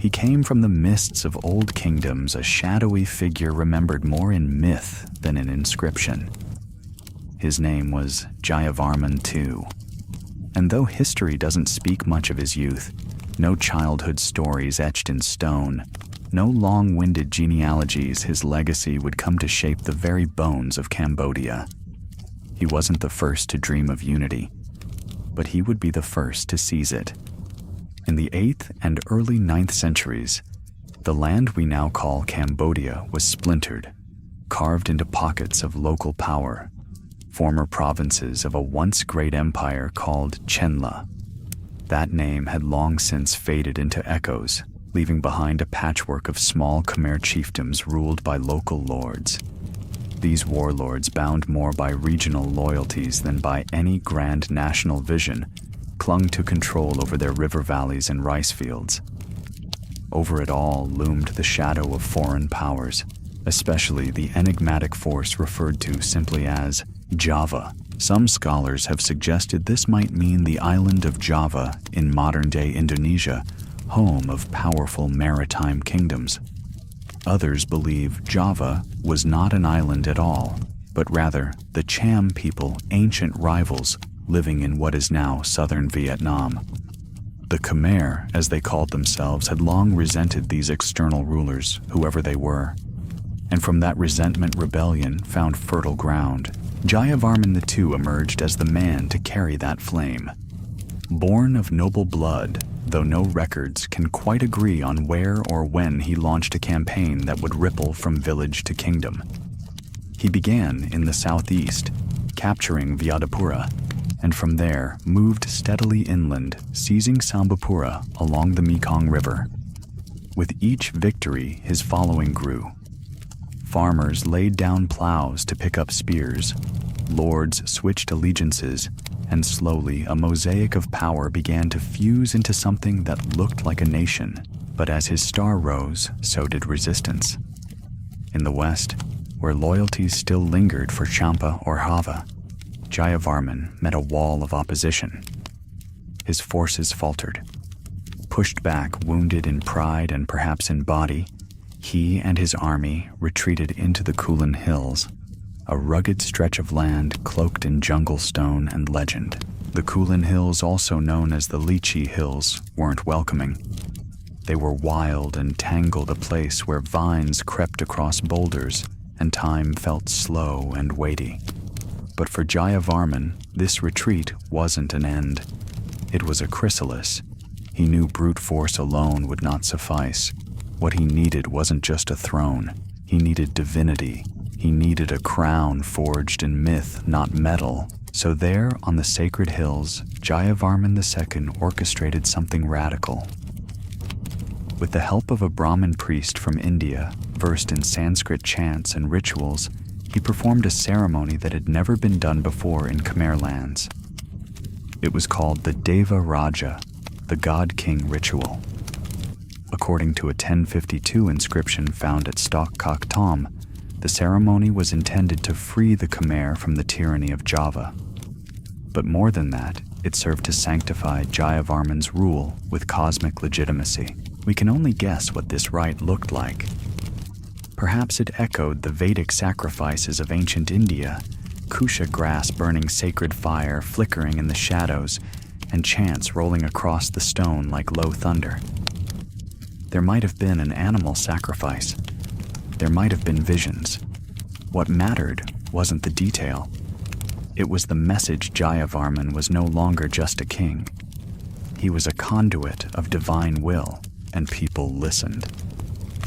He came from the mists of old kingdoms, a shadowy figure remembered more in myth than in inscription. His name was Jayavarman II. And though history doesn't speak much of his youth, no childhood stories etched in stone, no long-winded genealogies, his legacy would come to shape the very bones of Cambodia. He wasn't the first to dream of unity, but he would be the first to seize it. In the 8th and early 9th centuries, the land we now call Cambodia was splintered, carved into pockets of local power, former provinces of a once great empire called Chenla. That name had long since faded into echoes, leaving behind a patchwork of small Khmer chiefdoms ruled by local lords. These warlords, bound more by regional loyalties than by any grand national vision, clung to control over their river valleys and rice fields. Over it all loomed the shadow of foreign powers, especially the enigmatic force referred to simply as Java. Some scholars have suggested this might mean the island of Java in modern-day Indonesia, home of powerful maritime kingdoms. Others believe Java was not an island at all, but rather the Cham people, ancient rivals living in what is now southern Vietnam. The Khmer, as they called themselves, had long resented these external rulers, whoever they were. And from that resentment, rebellion found fertile ground. Jayavarman II emerged as the man to carry that flame. Born of noble blood, though no records can quite agree on where or when he launched a campaign that would ripple from village to kingdom. He began in the southeast, capturing Vyadapura, and from there moved steadily inland, seizing Sambapura along the Mekong River. With each victory, his following grew. Farmers laid down plows to pick up spears, lords switched allegiances, and slowly a mosaic of power began to fuse into something that looked like a nation. But as his star rose, so did resistance. In the west, where loyalties still lingered for Champa or Java, Jayavarman met a wall of opposition. His forces faltered. Pushed back, wounded in pride and perhaps in body, he and his army retreated into the Kulin Hills, a rugged stretch of land cloaked in jungle stone and legend. The Kulin Hills, also known as the Lychee Hills, weren't welcoming. They were wild and tangled, a place where vines crept across boulders and time felt slow and weighty. But for Jayavarman, this retreat wasn't an end. It was a chrysalis. He knew brute force alone would not suffice. What he needed wasn't just a throne. He needed divinity. He needed a crown forged in myth, not metal. So there, on the sacred hills, Jayavarman II orchestrated something radical. With the help of a Brahmin priest from India, versed in Sanskrit chants and rituals, he performed a ceremony that had never been done before in Khmer lands. It was called the Deva Raja, the God King ritual. According to a 1052 inscription found at Stok Kok Tom, the ceremony was intended to free the Khmer from the tyranny of Java. But more than that, it served to sanctify Jayavarman's rule with cosmic legitimacy. We can only guess what this rite looked like. Perhaps it echoed the Vedic sacrifices of ancient India, kusha grass burning sacred fire flickering in the shadows, and chants rolling across the stone like low thunder. There might have been an animal sacrifice. There might have been visions. What mattered wasn't the detail. It was the message Jayavarman was no longer just a king. He was a conduit of divine will, and people listened.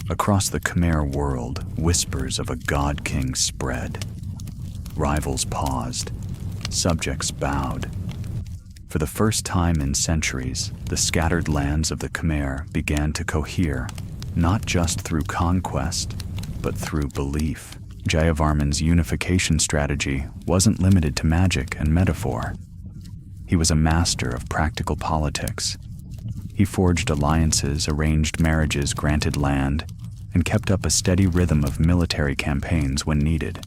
Across the Khmer world, whispers of a god king spread. Rivals paused. Subjects bowed. For the first time in centuries, the scattered lands of the Khmer began to cohere, not just through conquest, but through belief. Jayavarman's unification strategy wasn't limited to magic and metaphor. He was a master of practical politics. He forged alliances, arranged marriages, granted land, and kept up a steady rhythm of military campaigns when needed.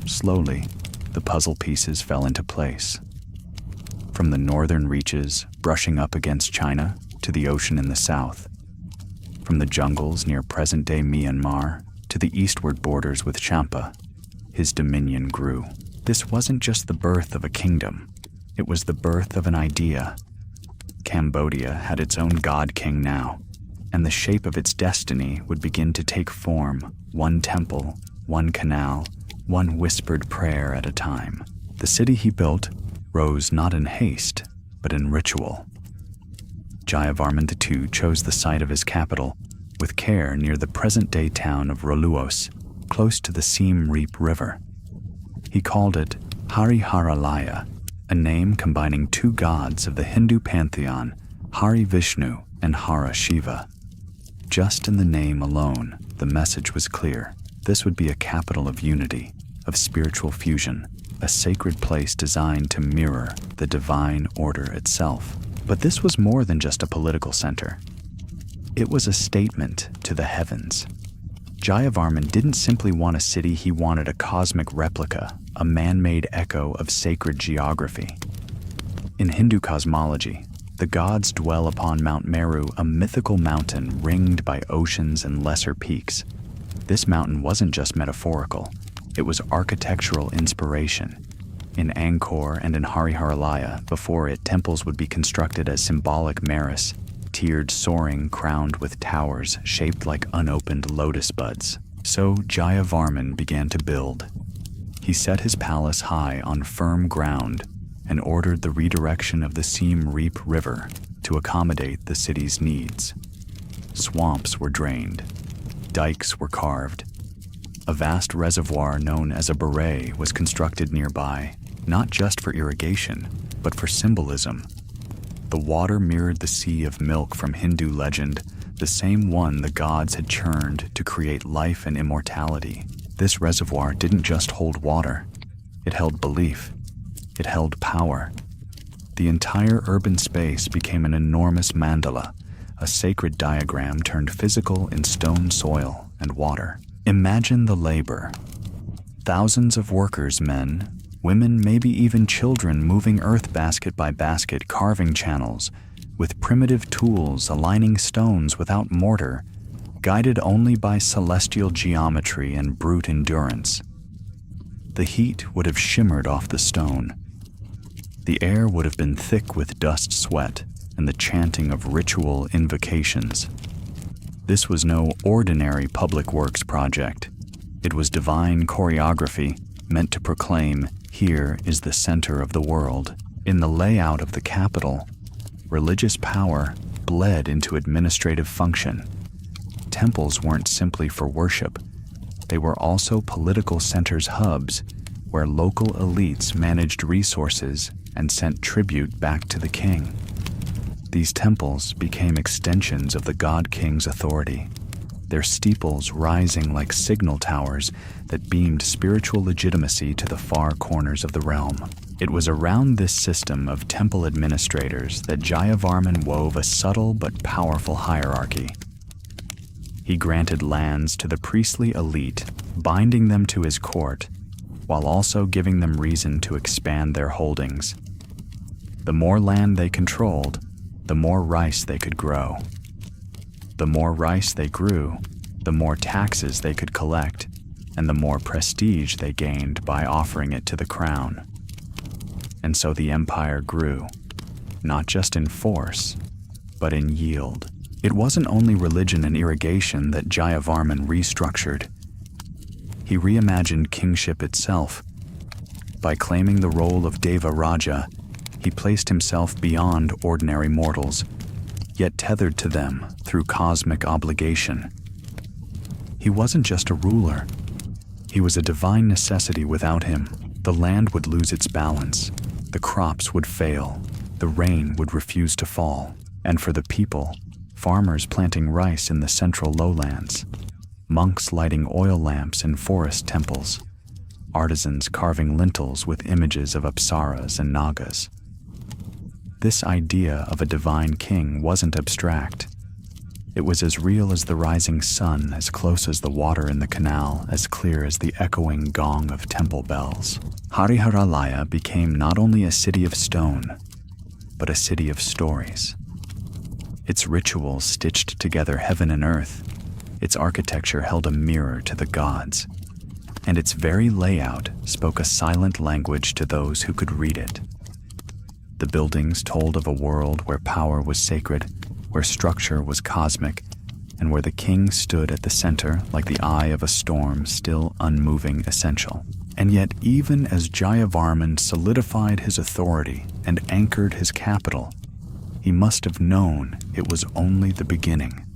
Slowly, the puzzle pieces fell into place. From the northern reaches, brushing up against China, to the ocean in the south, From the jungles near present-day Myanmar to the eastward borders with Champa, his dominion grew. This wasn't just the birth of a kingdom, it was the birth of an idea. Cambodia had its own god-king now, and the shape of its destiny would begin to take form, one temple, one canal, one whispered prayer at a time. The city he built rose not in haste, but in ritual. Jayavarman II chose the site of his capital with care near the present-day town of Roluos, close to the Siem Reap River. He called it Hariharalaya, a name combining two gods of the Hindu pantheon, Hari Vishnu and Hara Shiva. Just in the name alone, the message was clear. This would be a capital of unity, of spiritual fusion, a sacred place designed to mirror the divine order itself. But this was more than just a political center. It was a statement to the heavens. Jayavarman didn't simply want a city, he wanted a cosmic replica, a man-made echo of sacred geography. In Hindu cosmology, the gods dwell upon Mount Meru, a mythical mountain ringed by oceans and lesser peaks. This mountain wasn't just metaphorical, it was architectural inspiration. In Angkor and in Hariharalaya, before it, temples would be constructed as symbolic meris, tiered soaring crowned with towers shaped like unopened lotus buds. So Jayavarman began to build. He set his palace high on firm ground and ordered the redirection of the Siem Reap River to accommodate the city's needs. Swamps were drained, dikes were carved. A vast reservoir known as a beret was constructed nearby, not just for irrigation, but for symbolism. The water mirrored the sea of milk from Hindu legend, the same one the gods had churned to create life and immortality. This reservoir didn't just hold water, it held belief, it held power. The entire urban space became an enormous mandala, a sacred diagram turned physical in stone soil and water. Imagine the labor. Thousands of workers, men, women, maybe even children, moving earth basket by basket, carving channels, with primitive tools, aligning stones without mortar, guided only by celestial geometry and brute endurance. The heat would have shimmered off the stone. The air would have been thick with dust sweat and the chanting of ritual invocations. This was no ordinary public works project. It was divine choreography meant to proclaim, here is the center of the world. In the layout of the capital, religious power bled into administrative function. Temples weren't simply for worship. They were also political centers, hubs, where local elites managed resources and sent tribute back to the king. These temples became extensions of the god-king's authority, their steeples rising like signal towers that beamed spiritual legitimacy to the far corners of the realm. It was around this system of temple administrators that Jayavarman wove a subtle but powerful hierarchy. He granted lands to the priestly elite, binding them to his court, while also giving them reason to expand their holdings. The more land they controlled, the more rice they could grow. The more rice they grew, the more taxes they could collect, and the more prestige they gained by offering it to the crown. And so the empire grew, not just in force, but in yield. It wasn't only religion and irrigation that Jayavarman restructured. He reimagined kingship itself. By claiming the role of Deva Raja, he placed himself beyond ordinary mortals, yet tethered to them through cosmic obligation. He wasn't just a ruler. He was a divine necessity. Without him, the land would lose its balance, the crops would fail, the rain would refuse to fall, and for the people, farmers planting rice in the central lowlands, monks lighting oil lamps in forest temples, artisans carving lintels with images of apsaras and nagas. This idea of a divine king wasn't abstract. It was as real as the rising sun, as close as the water in the canal, as clear as the echoing gong of temple bells. Hariharalaya became not only a city of stone, but a city of stories. Its rituals stitched together heaven and earth. Its architecture held a mirror to the gods. And its very layout spoke a silent language to those who could read it. The buildings told of a world where power was sacred, where structure was cosmic, and where the king stood at the center like the eye of a storm, still unmoving, essential. And yet, even as Jayavarman solidified his authority and anchored his capital, he must have known it was only the beginning.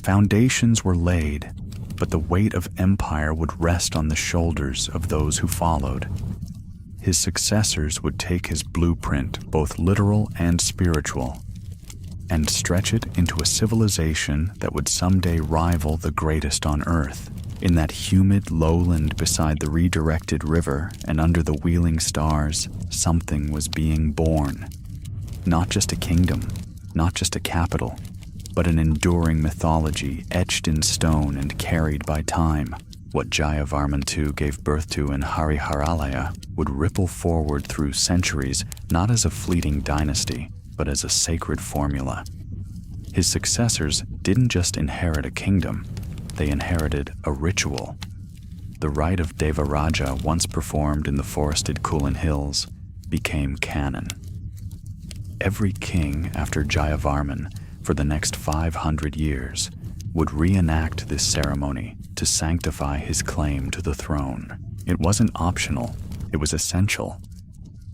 Foundations were laid, but the weight of empire would rest on the shoulders of those who followed. His successors would take his blueprint, both literal and spiritual, and stretch it into a civilization that would someday rival the greatest on earth. In that humid lowland beside the redirected river and under the wheeling stars, something was being born. Not just a kingdom, not just a capital, but an enduring mythology etched in stone and carried by time. What Jayavarman II gave birth to in Hariharalaya would ripple forward through centuries, not as a fleeting dynasty, but as a sacred formula. His successors didn't just inherit a kingdom, they inherited a ritual. The rite of Devaraja, once performed in the forested Kulin Hills, became canon. Every king after Jayavarman, for the next 500 years, would reenact this ceremony to sanctify his claim to the throne. It wasn't optional, it was essential.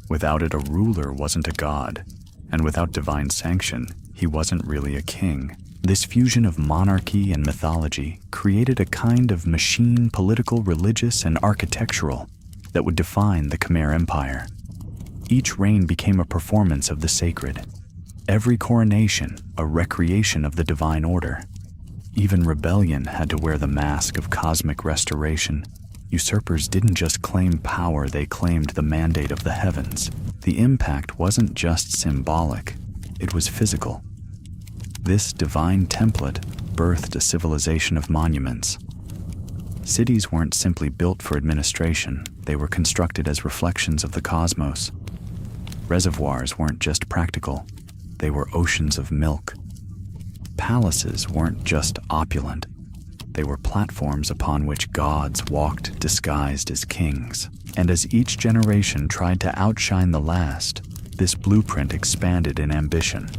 Without it, a ruler wasn't a god, and without divine sanction, he wasn't really a king. This fusion of monarchy and mythology created a kind of machine, political, religious, and architectural that would define the Khmer Empire. Each reign became a performance of the sacred. Every coronation, a recreation of the divine order. Even rebellion had to wear the mask of cosmic restoration. Usurpers didn't just claim power, they claimed the mandate of the heavens. The impact wasn't just symbolic, it was physical. This divine template birthed a civilization of monuments. Cities weren't simply built for administration, they were constructed as reflections of the cosmos. Reservoirs weren't just practical, they were oceans of milk. Palaces weren't just opulent, they were platforms upon which gods walked disguised as kings. And as each generation tried to outshine the last, this blueprint expanded in ambition.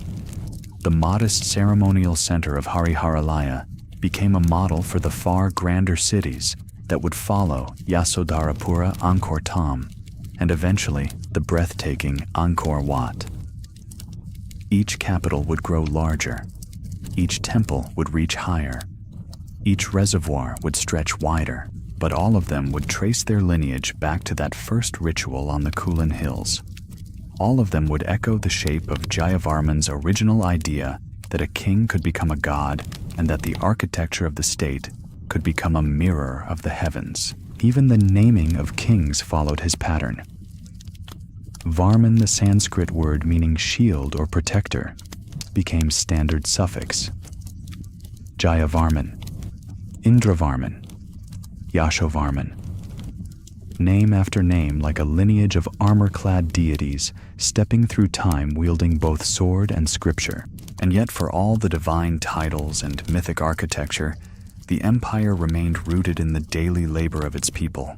The modest ceremonial center of Hariharalaya became a model for the far grander cities that would follow Yasodharapura Angkor Thom, and eventually the breathtaking Angkor Wat. Each capital would grow larger, each temple would reach higher, each reservoir would stretch wider, but all of them would trace their lineage back to that first ritual on the Kulin Hills. All of them would echo the shape of Jayavarman's original idea that a king could become a god and that the architecture of the state could become a mirror of the heavens. Even the naming of kings followed his pattern. Varman, the Sanskrit word meaning shield or protector, became standard suffix. Jayavarman, Indravarman, Yashovarman. Name after name like a lineage of armor-clad deities stepping through time wielding both sword and scripture. And yet for all the divine titles and mythic architecture, the empire remained rooted in the daily labor of its people.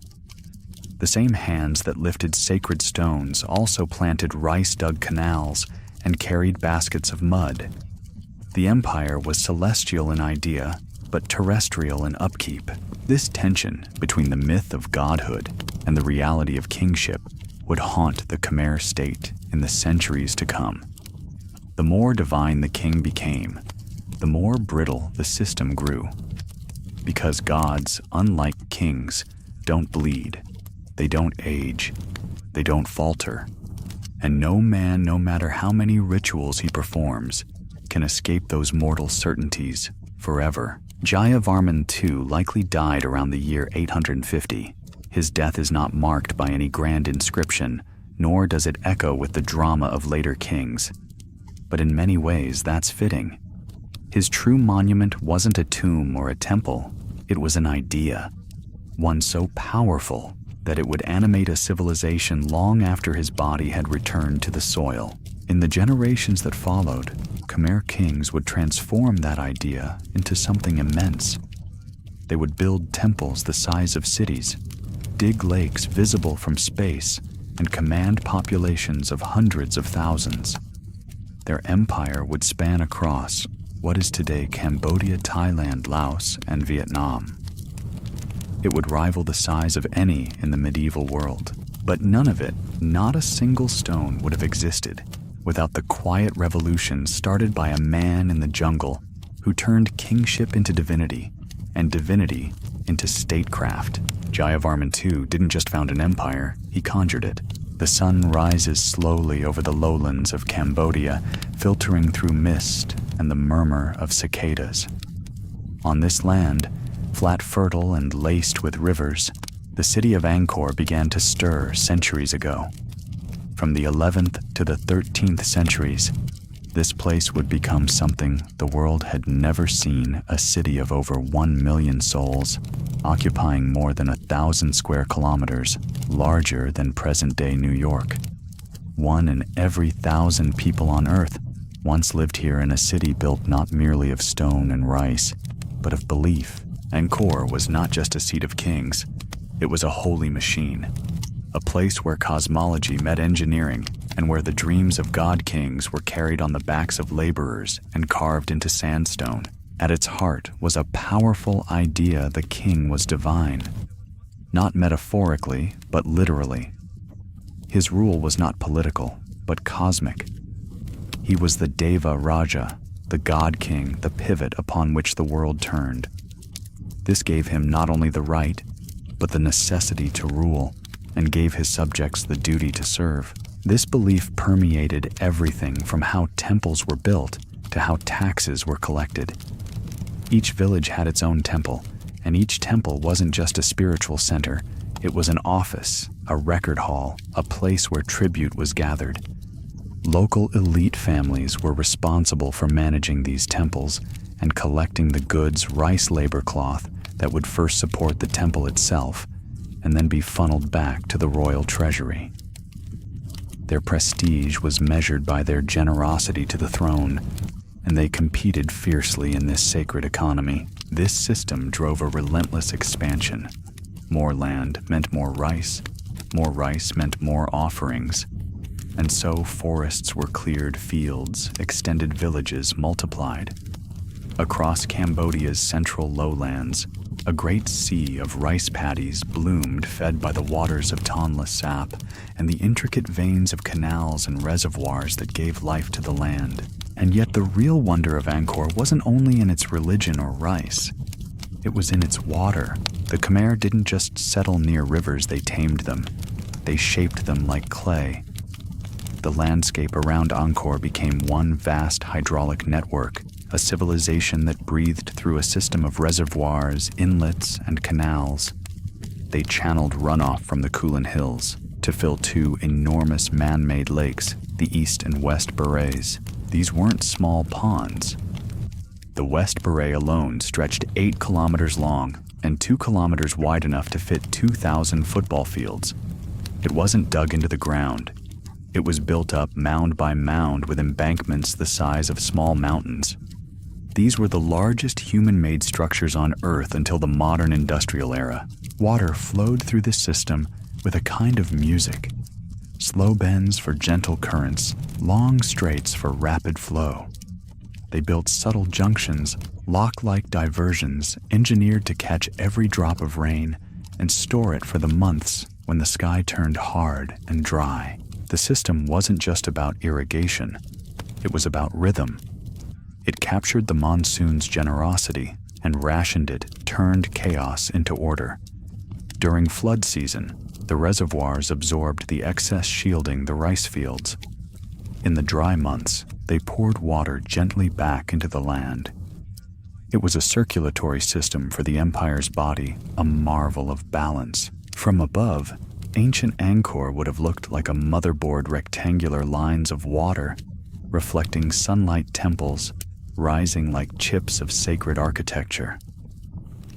The same hands that lifted sacred stones also planted rice-dug canals and carried baskets of mud. The empire was celestial in idea, but terrestrial in upkeep. This tension between the myth of godhood and the reality of kingship would haunt the Khmer state in the centuries to come. The more divine the king became, the more brittle the system grew. Because gods, unlike kings, don't bleed, they don't age, they don't falter, and no man, no matter how many rituals he performs, can escape those mortal certainties forever. Jayavarman II likely died around the year 850. His death is not marked by any grand inscription, nor does it echo with the drama of later kings. But in many ways, that's fitting. His true monument wasn't a tomb or a temple, it was an idea, one so powerful that it would animate a civilization long after his body had returned to the soil. In the generations that followed, Khmer kings would transform that idea into something immense. They would build temples the size of cities, dig lakes visible from space, and command populations of hundreds of thousands. Their empire would span across what is today Cambodia, Thailand, Laos, and Vietnam. It would rival the size of any in the medieval world. But none of it, not a single stone, would have existed without the quiet revolution started by a man in the jungle who turned kingship into divinity and divinity into statecraft. Jayavarman II didn't just found an empire, he conjured it. The sun rises slowly over the lowlands of Cambodia, filtering through mist and the murmur of cicadas. On this land, flat, fertile, and laced with rivers, the city of Angkor began to stir centuries ago. From the 11th to the 13th centuries, this place would become something the world had never seen, a city of over 1 million souls, occupying more than 1,000 square kilometers, larger than present-day New York. 1 in every 1,000 people on Earth once lived here in a city built not merely of stone and rice, but of belief. Angkor was not just a seat of kings. It was a holy machine, a place where cosmology met engineering and where the dreams of god kings were carried on the backs of laborers and carved into sandstone. At its heart was a powerful idea: the king was divine, not metaphorically, but literally. His rule was not political, but cosmic. He was the Deva Raja, the god king, the pivot upon which the world turned. This gave him not only the right, but the necessity to rule, and gave his subjects the duty to serve. This belief permeated everything from how temples were built to how taxes were collected. Each village had its own temple, and each temple wasn't just a spiritual center. It was an office, a record hall, a place where tribute was gathered. Local elite families were responsible for managing these temples and collecting the goods, rice labor cloth, that would first support the temple itself and then be funneled back to the royal treasury. Their prestige was measured by their generosity to the throne, and they competed fiercely in this sacred economy. This system drove a relentless expansion. More land meant more rice meant more offerings, and so forests were cleared, fields, extended villages multiplied. Across Cambodia's central lowlands, a great sea of rice paddies bloomed, fed by the waters of Tonle Sap and the intricate veins of canals and reservoirs that gave life to the land. And yet the real wonder of Angkor wasn't only in its religion or rice. It was in its water. The Khmer didn't just settle near rivers, they tamed them. They shaped them like clay. The landscape around Angkor became one vast hydraulic network, a civilization that breathed through a system of reservoirs, inlets, and canals. They channeled runoff from the Kulin Hills to fill 2 enormous man-made lakes, the East and West Barets. These weren't small ponds. The West Beret alone stretched 8 kilometers long and 2 kilometers wide enough to fit 2,000 football fields. It wasn't dug into the ground. It was built up mound by mound with embankments the size of small mountains. These were the largest human-made structures on Earth until the modern industrial era. Water flowed through this system with a kind of music. Slow bends for gentle currents, long straights for rapid flow. They built subtle junctions, lock-like diversions, engineered to catch every drop of rain and store it for the months when the sky turned hard and dry. The system wasn't just about irrigation. It was about rhythm. It captured the monsoon's generosity and rationed it, turned chaos into order. During flood season, the reservoirs absorbed the excess, shielding the rice fields. In the dry months, they poured water gently back into the land. It was a circulatory system for the empire's body, a marvel of balance. From above, ancient Angkor would have looked like a motherboard, rectangular lines of water, reflecting sunlight temples, rising like chips of sacred architecture.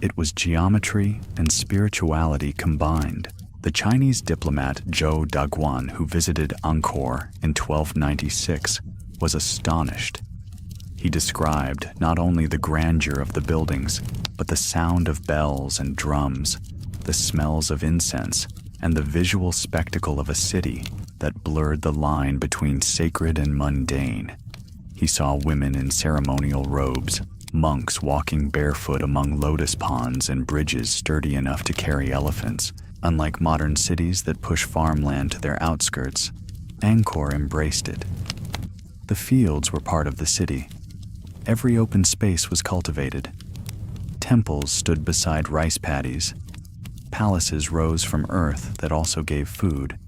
It was geometry and spirituality combined. The Chinese diplomat Zhou Daguan, who visited Angkor in 1296, was astonished. He described not only the grandeur of the buildings, but the sound of bells and drums, the smells of incense, and the visual spectacle of a city that blurred the line between sacred and mundane. He saw women in ceremonial robes, monks walking barefoot among lotus ponds and bridges sturdy enough to carry elephants. Unlike modern cities that push farmland to their outskirts, Angkor embraced it. The fields were part of the city. Every open space was cultivated. Temples stood beside rice paddies. Palaces rose from earth that also gave food.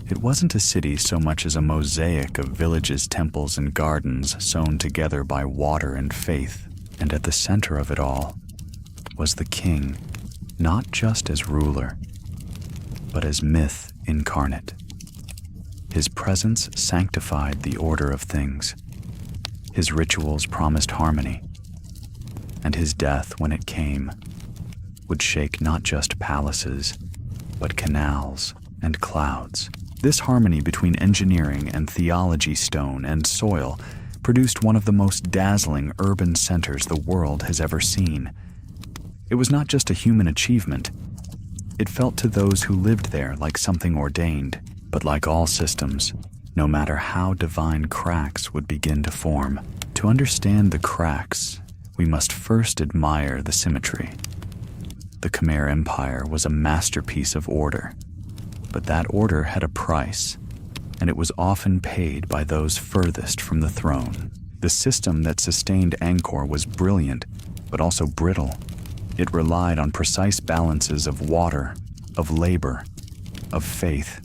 It wasn't a city so much as a mosaic of villages, temples, and gardens sewn together by water and faith, and at the center of it all was the king, not just as ruler, but as myth incarnate. His presence sanctified the order of things. His rituals promised harmony, and his death, when it came, would shake not just palaces, but canals and clouds. This harmony between engineering and theology, stone and soil, produced one of the most dazzling urban centers the world has ever seen. It was not just a human achievement. It felt to those who lived there like something ordained, but like all systems, no matter how divine cracks would begin to form. To understand the cracks, we must first admire the symmetry. The Khmer Empire was a masterpiece of order, but that order had a price, and it was often paid by those furthest from the throne. The system that sustained Angkor was brilliant, but also brittle. It relied on precise balances of water, of labor, of faith.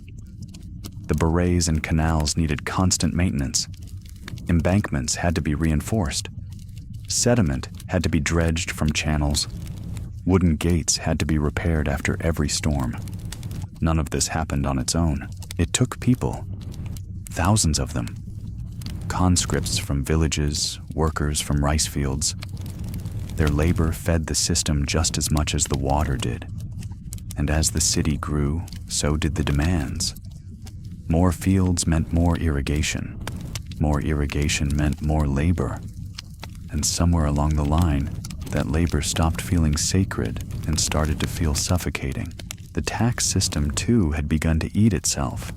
The barays and canals needed constant maintenance. Embankments had to be reinforced. Sediment had to be dredged from channels. Wooden gates had to be repaired after every storm. None of this happened on its own. It took people, thousands of them. Conscripts from villages, workers from rice fields. Their labor fed the system just as much as the water did. And as the city grew, so did the demands. More fields meant more irrigation. More irrigation meant more labor. And somewhere along the line, that labor stopped feeling sacred and started to feel suffocating. The tax system, too, had begun to eat itself.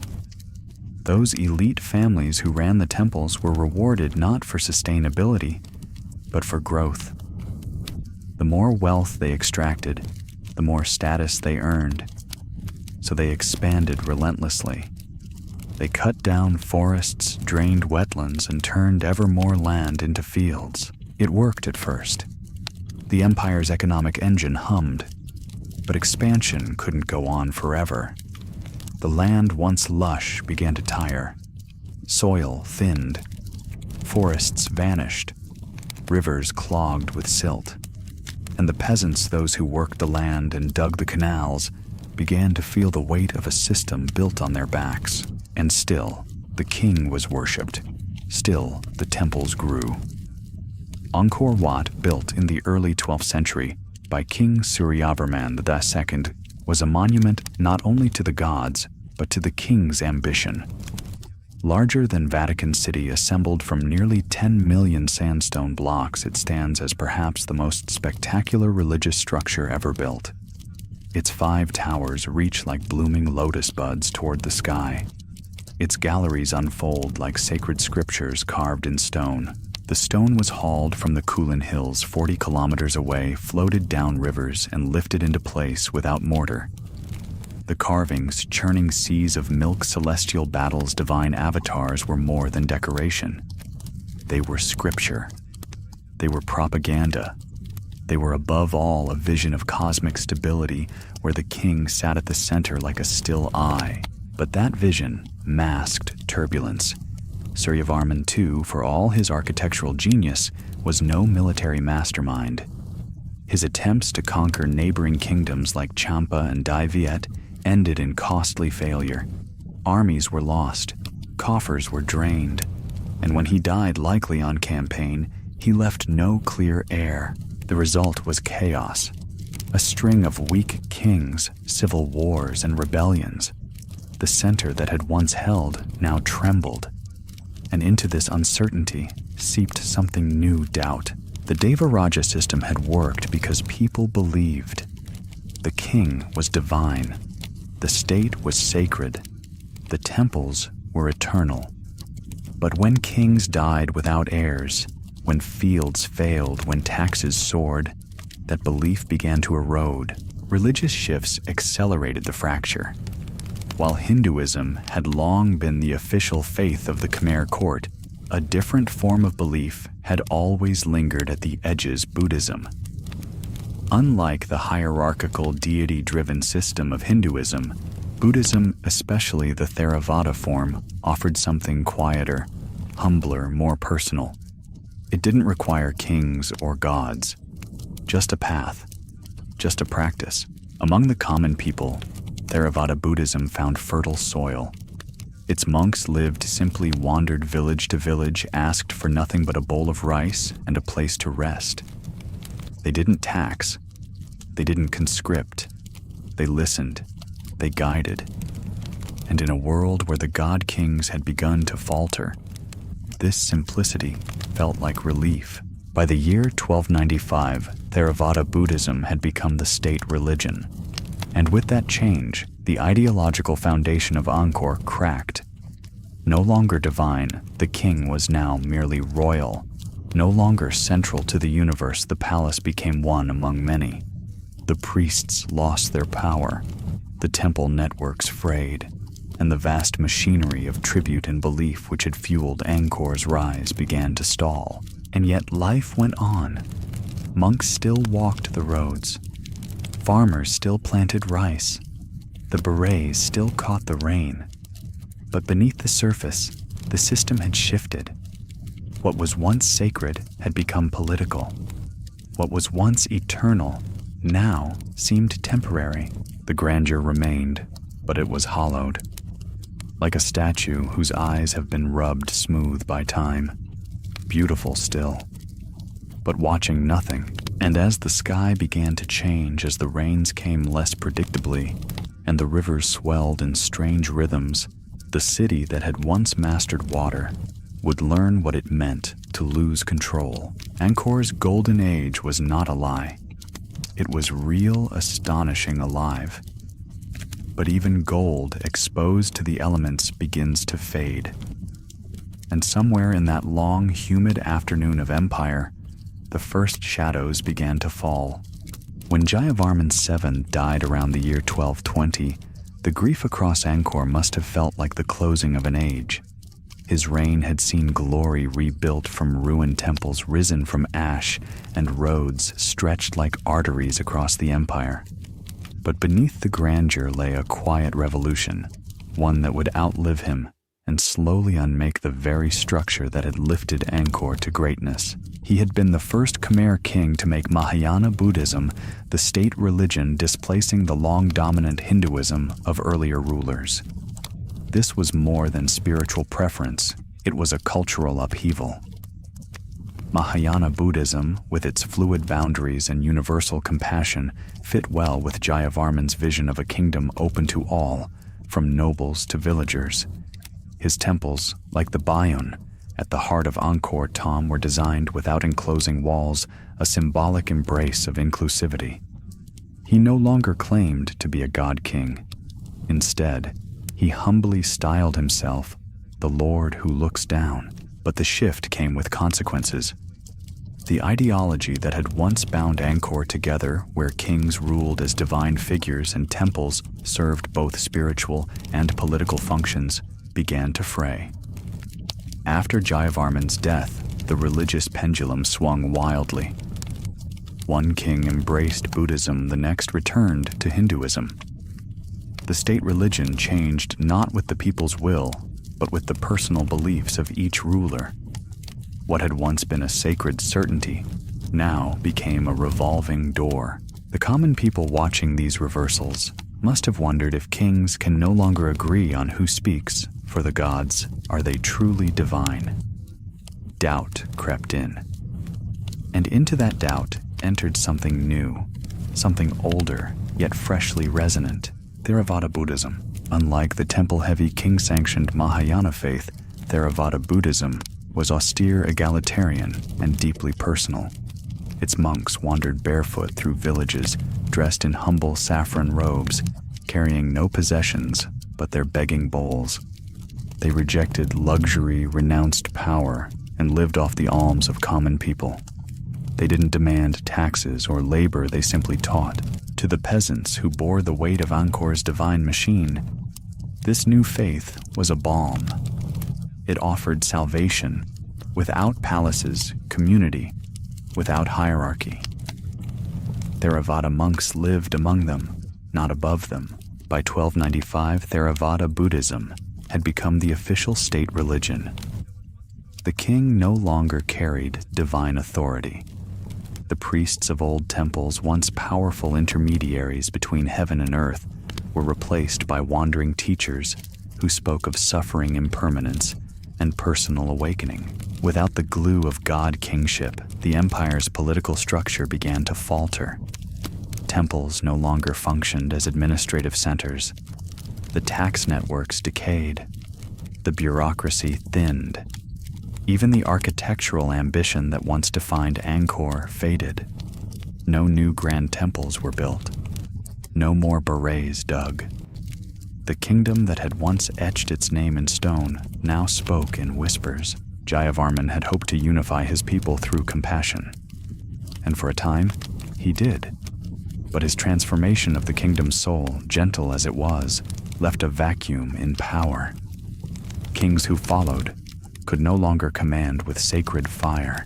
Those elite families who ran the temples were rewarded not for sustainability, but for growth. The more wealth they extracted, the more status they earned. So they expanded relentlessly. They cut down forests, drained wetlands, and turned ever more land into fields. It worked at first. The empire's economic engine hummed, but expansion couldn't go on forever. The land once lush began to tire. Soil thinned. Forests vanished. Rivers clogged with silt. And the peasants, those who worked the land and dug the canals, began to feel the weight of a system built on their backs. And still, the king was worshipped. Still, the temples grew. Angkor Wat, built in the early 12th century by King Jayavarman II, was a monument not only to the gods, but to the king's ambition. Larger than Vatican City, assembled from nearly 10 million sandstone blocks, it stands as perhaps the most spectacular religious structure ever built. Its 5 towers reach like blooming lotus buds toward the sky. Its galleries unfold like sacred scriptures carved in stone. The stone was hauled from the Kulin Hills 40 kilometers away, floated down rivers, and lifted into place without mortar. The carvings, churning seas of milk, celestial battles, divine avatars, were more than decoration. They were scripture. They were propaganda. They were above all a vision of cosmic stability, where the king sat at the center like a still eye. But that vision masked turbulence. Jayavarman II, for all his architectural genius, was no military mastermind. His attempts to conquer neighboring kingdoms like Champa and Dai Viet ended in costly failure. Armies were lost, coffers were drained, and when he died, likely on campaign, he left no clear heir. The result was chaos, a string of weak kings, civil wars, and rebellions. The center that had once held now trembled. And into this uncertainty, seeped something new doubt. The Devaraja system had worked because people believed. The king was divine. The state was sacred. The temples were eternal. But when kings died without heirs, when fields failed, when taxes soared, that belief began to erode. Religious shifts accelerated the fracture. While Hinduism had long been the official faith of the Khmer court, a different form of belief had always lingered at the edges. Buddhism. Unlike the hierarchical, deity-driven system of Hinduism, Buddhism, especially the Theravada form, offered something quieter, humbler, more personal. It didn't require kings or gods, just a path, just a practice. Among the common people, Theravada Buddhism found fertile soil. Its monks lived simply, wandered village to village, asked for nothing but a bowl of rice and a place to rest. They didn't tax. They didn't conscript. They listened. They guided. And in a world where the god kings had begun to falter, this simplicity felt like relief. By the year 1295, Theravada Buddhism had become the state religion. And with that change, the ideological foundation of Angkor cracked. No longer divine, the king was now merely royal. No longer central to the universe, the palace became one among many. The priests lost their power. The temple networks frayed, and the vast machinery of tribute and belief which had fueled Angkor's rise began to stall. And yet life went on. Monks still walked the roads. Farmers still planted rice. The berets still caught the rain. But beneath the surface, the system had shifted. What was once sacred had become political. What was once eternal now seemed temporary. The grandeur remained, but it was hollowed, like a statue whose eyes have been rubbed smooth by time. Beautiful still, but watching nothing. And as the sky began to change, as the rains came less predictably, and the rivers swelled in strange rhythms, the city that had once mastered water would learn what it meant to lose control. Angkor's golden age was not a lie. It was real, astonishing, alive. But even gold exposed to the elements begins to fade. And somewhere in that long, humid afternoon of empire, the first shadows began to fall. When Jayavarman VII died around the year 1220, the grief across Angkor must have felt like the closing of an age. His reign had seen glory rebuilt from ruined temples risen from ash and roads stretched like arteries across the empire. But beneath the grandeur lay a quiet revolution, one that would outlive him and slowly unmake the very structure that had lifted Angkor to greatness. He had been the first Khmer king to make Mahayana Buddhism the state religion, displacing the long-dominant Hinduism of earlier rulers. This was more than spiritual preference, it was a cultural upheaval. Mahayana Buddhism, with its fluid boundaries and universal compassion, fit well with Jayavarman's vision of a kingdom open to all, from nobles to villagers. His temples, like the Bayun, at the heart of Angkor Thom, were designed without enclosing walls, a symbolic embrace of inclusivity. He no longer claimed to be a god-king. Instead, he humbly styled himself the Lord who looks down. But the shift came with consequences. The ideology that had once bound Angkor together, where kings ruled as divine figures and temples served both spiritual and political functions, began to fray. After Jayavarman's death, the religious pendulum swung wildly. One king embraced Buddhism, the next returned to Hinduism. The state religion changed not with the people's will, but with the personal beliefs of each ruler. What had once been a sacred certainty now became a revolving door. The common people watching these reversals must have wondered, if kings can no longer agree on who speaks for the gods, are they truly divine? Doubt crept in. And into that doubt entered something new, something older, yet freshly resonant: Theravada Buddhism. Unlike the temple-heavy, king-sanctioned Mahayana faith, Theravada Buddhism was austere, egalitarian, and deeply personal. Its monks wandered barefoot through villages, dressed in humble saffron robes, carrying no possessions but their begging bowls. They rejected luxury, renounced power, and lived off the alms of common people. They didn't demand taxes or labor, they simply taught. To the peasants who bore the weight of Angkor's divine machine, this new faith was a balm. It offered salvation without palaces, community, without hierarchy. Theravada monks lived among them, not above them. By 1295, Theravada Buddhism had become the official state religion. The king no longer carried divine authority. The priests of old temples, once powerful intermediaries between heaven and earth, were replaced by wandering teachers who spoke of suffering impermanence and personal awakening. Without the glue of god kingship, the empire's political structure began to falter. Temples no longer functioned as administrative centers. The tax networks decayed. The bureaucracy thinned. Even the architectural ambition that once defined Angkor faded. No new grand temples were built. No more berets dug. The kingdom that had once etched its name in stone now spoke in whispers. Jayavarman had hoped to unify his people through compassion. And for a time, he did. But his transformation of the kingdom's soul, gentle as it was, left a vacuum in power. Kings who followed could no longer command with sacred fire,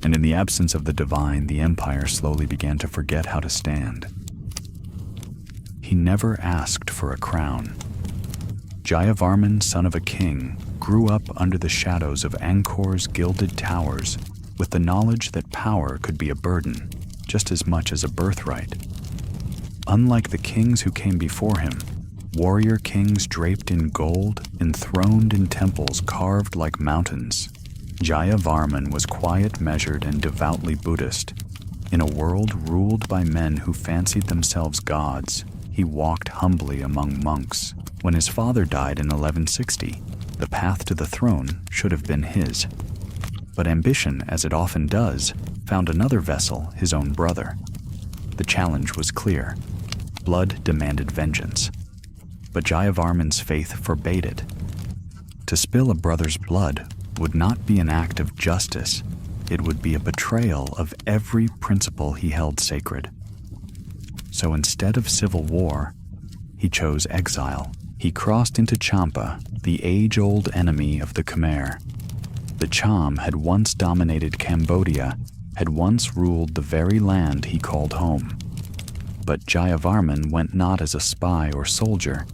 and in the absence of the divine, the empire slowly began to forget how to stand. He never asked for a crown. Jayavarman, son of a king, grew up under the shadows of Angkor's gilded towers with the knowledge that power could be a burden just as much as a birthright. Unlike the kings who came before him, warrior kings draped in gold, enthroned in temples carved like mountains, Jayavarman was quiet, measured, and devoutly Buddhist. In a world ruled by men who fancied themselves gods, he walked humbly among monks. When his father died in 1160, the path to the throne should have been his. But ambition, as it often does, found another vessel, his own brother. The challenge was clear. Blood demanded vengeance. But Jayavarman's faith forbade it. To spill a brother's blood would not be an act of justice. It would be a betrayal of every principle he held sacred. So instead of civil war, he chose exile. He crossed into Champa, the age-old enemy of the Khmer. The Cham had once dominated Cambodia, had once ruled the very land he called home. But Jayavarman went not as a spy or soldier.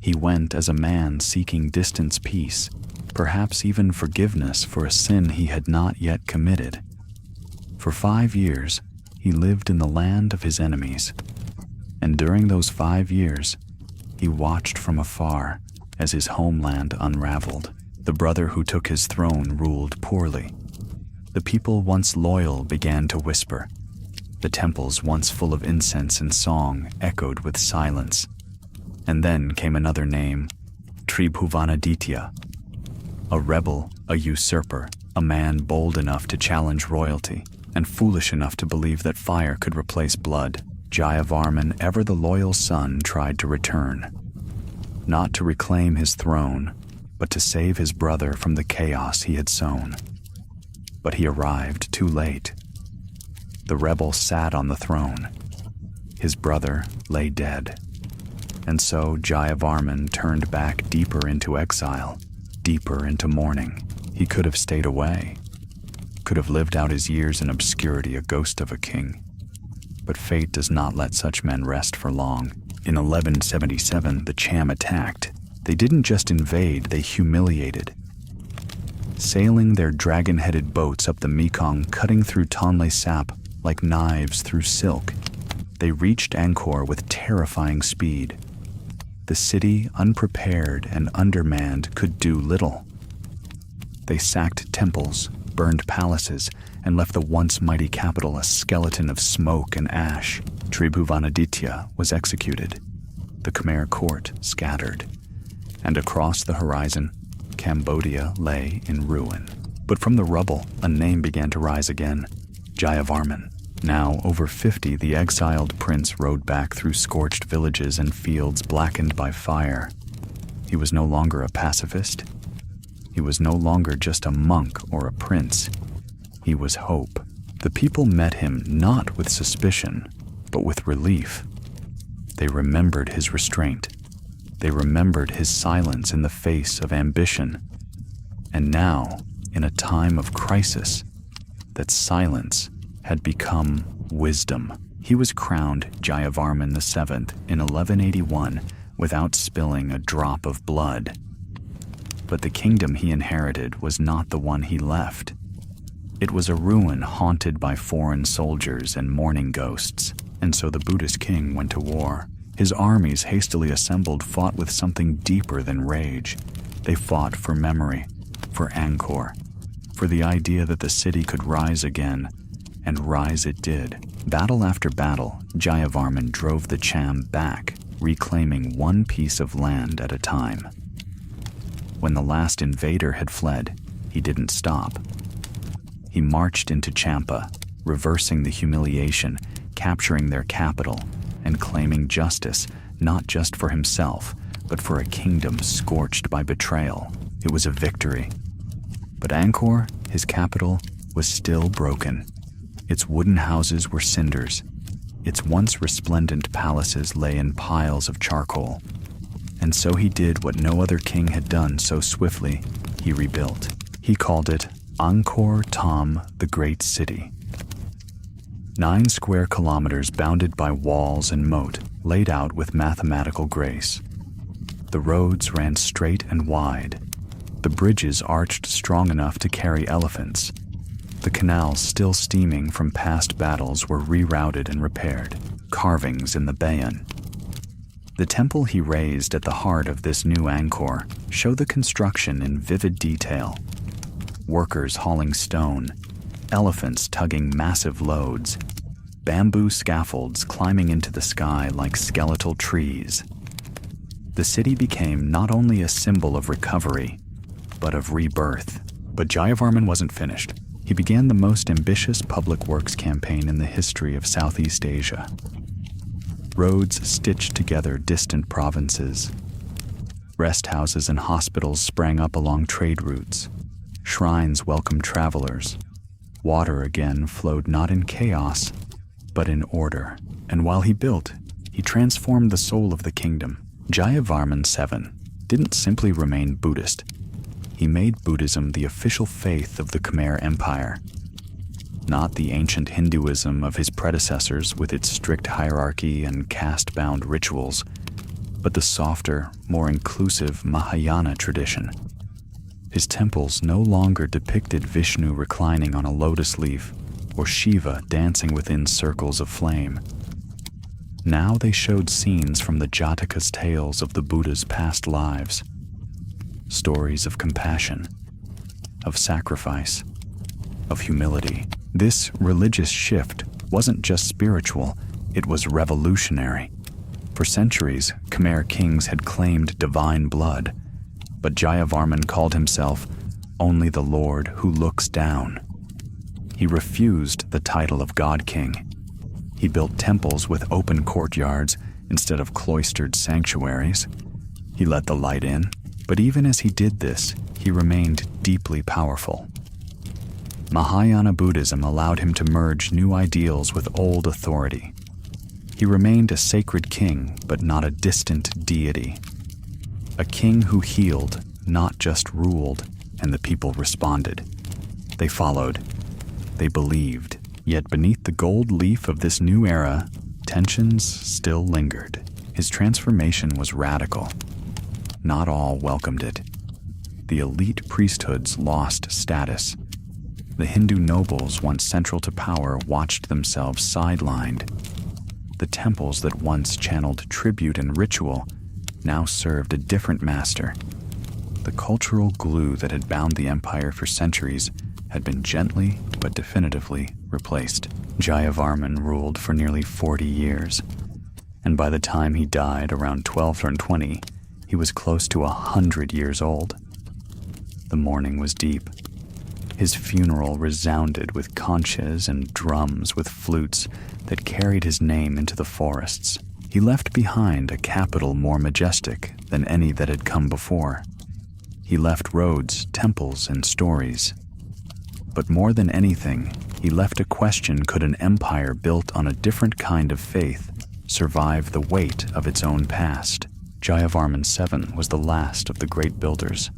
He went as a man seeking distant peace, perhaps even forgiveness for a sin he had not yet committed. For 5 years, he lived in the land of his enemies. And during those 5 years, he watched from afar as his homeland unraveled. The brother who took his throne ruled poorly. The people once loyal began to whisper. The temples once full of incense and song echoed with silence. And then came another name, Tribhuvanaditya. A rebel, a usurper, a man bold enough to challenge royalty, and foolish enough to believe that fire could replace blood. Jayavarman, ever the loyal son, tried to return. Not to reclaim his throne, but to save his brother from the chaos he had sown. But he arrived too late. The rebel sat on the throne. His brother lay dead. And so Jayavarman turned back deeper into exile, deeper into mourning. He could have stayed away, could have lived out his years in obscurity, a ghost of a king. But fate does not let such men rest for long. In 1177, the Cham attacked. They didn't just invade, they humiliated. Sailing their dragon-headed boats up the Mekong, cutting through Tonle Sap like knives through silk, they reached Angkor with terrifying speed. The city, unprepared and undermanned, could do little. They sacked temples, burned palaces, and left the once mighty capital a skeleton of smoke and ash. Tribhuvanaditya was executed. The Khmer court scattered. And across the horizon, Cambodia lay in ruin. But from the rubble, a name began to rise again: Jayavarman. Now, over 50, the exiled prince rode back through scorched villages and fields blackened by fire. He was no longer a pacifist. He was no longer just a monk or a prince. He was hope. The people met him not with suspicion, but with relief. They remembered his restraint. They remembered his silence in the face of ambition. And now, in a time of crisis, that silence had become wisdom. He was crowned Jayavarman VII in 1181 without spilling a drop of blood. But the kingdom he inherited was not the one he left. It was a ruin haunted by foreign soldiers and mourning ghosts, and so the Buddhist king went to war. His armies, hastily assembled, fought with something deeper than rage. They fought for memory, for Angkor, for the idea that the city could rise again, and rise it did. Battle after battle, Jayavarman drove the Cham back, reclaiming one piece of land at a time. When the last invader had fled, he didn't stop. He marched into Champa, reversing the humiliation, capturing their capital, and claiming justice, not just for himself, but for a kingdom scorched by betrayal. It was a victory. But Angkor, his capital, was still broken. Its wooden houses were cinders. Its once resplendent palaces lay in piles of charcoal. And so he did what no other king had done so swiftly. He rebuilt. He called it Angkor Thom, the Great City. 9 square kilometers bounded by walls and moat, laid out with mathematical grace. The roads ran straight and wide. The bridges arched strong enough to carry elephants. The canals, still steaming from past battles, were rerouted and repaired. Carvings in the bayon. The temple he raised at the heart of this new Angkor show the construction in vivid detail. Workers hauling stone, elephants tugging massive loads, bamboo scaffolds climbing into the sky like skeletal trees. The city became not only a symbol of recovery, but of rebirth. But Jayavarman wasn't finished. He began the most ambitious public works campaign in the history of Southeast Asia. Roads stitched together distant provinces. Rest houses and hospitals sprang up along trade routes. Shrines welcomed travelers. Water again flowed not in chaos, but in order. And while he built, he transformed the soul of the kingdom. Jayavarman VII didn't simply remain Buddhist. He made Buddhism the official faith of the Khmer Empire. Not the ancient Hinduism of his predecessors with its strict hierarchy and caste-bound rituals, but the softer, more inclusive Mahayana tradition. His temples no longer depicted Vishnu reclining on a lotus leaf or Shiva dancing within circles of flame. Now they showed scenes from the Jataka's tales of the Buddha's past lives. Stories of compassion, of sacrifice, of humility. This religious shift wasn't just spiritual, it was revolutionary. For centuries, Khmer kings had claimed divine blood, but Jayavarman called himself only the Lord who looks down. He refused the title of God King. He built temples with open courtyards instead of cloistered sanctuaries. He let the light in, but even as he did this, he remained deeply powerful. Mahayana Buddhism allowed him to merge new ideals with old authority. He remained a sacred king, but not a distant deity. A king who healed, not just ruled, and the people responded. They followed. They believed. Yet beneath the gold leaf of this new era, tensions still lingered. His transformation was radical. Not all welcomed it. The elite priesthoods lost status. The Hindu nobles, once central to power, watched themselves sidelined. The temples that once channeled tribute and ritual now served a different master. The cultural glue that had bound the empire for centuries had been gently but definitively replaced. Jayavarman ruled for nearly 40 years, and by the time he died around 1220, he was close to 100 years old. The mourning was deep. His funeral resounded with conches and drums with flutes that carried his name into the forests. He left behind a capital more majestic than any that had come before. He left roads, temples, and stories. But more than anything, he left a question: could an empire built on a different kind of faith survive the weight of its own past? Jayavarman VII was the last of the great builders.